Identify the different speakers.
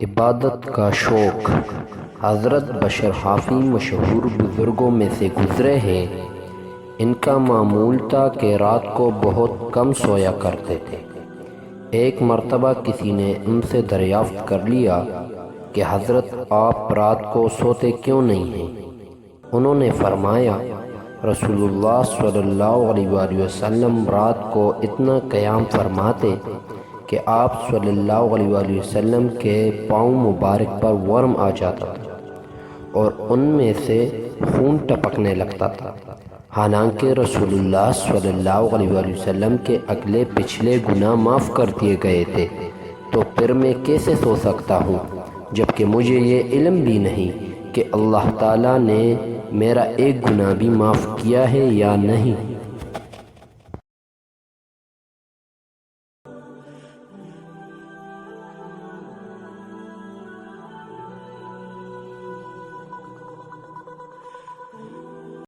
Speaker 1: عبادت کا شوق۔ حضرت بشر حافی مشہور بزرگوں میں سے گزرے ہیں۔ ان کا معمول تھا کہ رات کو بہت کم سویا کرتے تھے۔ ایک مرتبہ کسی نے ان سے دریافت کر لیا کہ حضرت آپ رات کو سوتے کیوں نہیں ہیں؟ انہوں نے فرمایا، رسول اللہ صلی اللہ علیہ وآلہ وسلم رات کو اتنا قیام فرماتے کہ آپ صلی اللہ علیہ وآلہ وسلم کے پاؤں مبارک پر ورم آ جاتا تھا اور ان میں سے خون ٹپکنے لگتا تھا، حالانکہ رسول اللہ صلی اللہ علیہ وآلہ وسلم کے اگلے پچھلے گناہ معاف کر دیے گئے تھے، تو پھر میں کیسے سو سکتا ہوں جبکہ مجھے یہ علم بھی نہیں کہ اللہ تعالیٰ نے میرا ایک گناہ بھی معاف کیا ہے یا نہیں۔